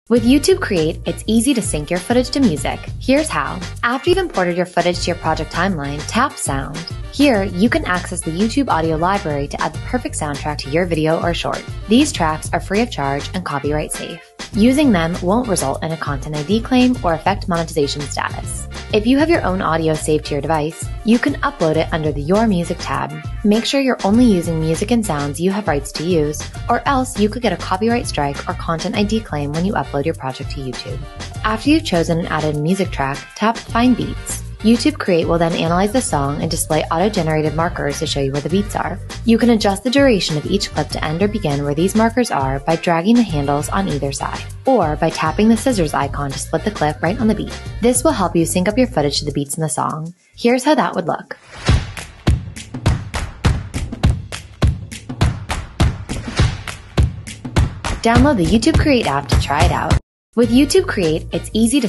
With YouTube Create, it's easy to sync your footage to music. Here's how. After you've imported your footage to your project timeline, tap Sound. Here, you can access the YouTube audio library to add the perfect soundtrack to your video or short. These tracks are free of charge and copyright safe. Using them won't result in a Content ID claim or affect monetization status. If you have your own audio saved to your device, you can upload it under the Your Music tab. Make sure you're only using music and sounds you have rights to use, or else you could get a copyright strike or Content ID claim when you upload your project to YouTube. After you've chosen and added a music track, tap Find Beats. YouTube Create will then analyze the song and display auto-generated markers to show you where the beats are. You can adjust the duration of each clip to end or begin where these markers are by dragging the handles on either side, or by tapping the scissors icon to split the clip right on the beat. This will help you sync up your footage to the beats in the song. Here's how that would look. Download the YouTube Create app to try it out. With YouTube Create, it's easy to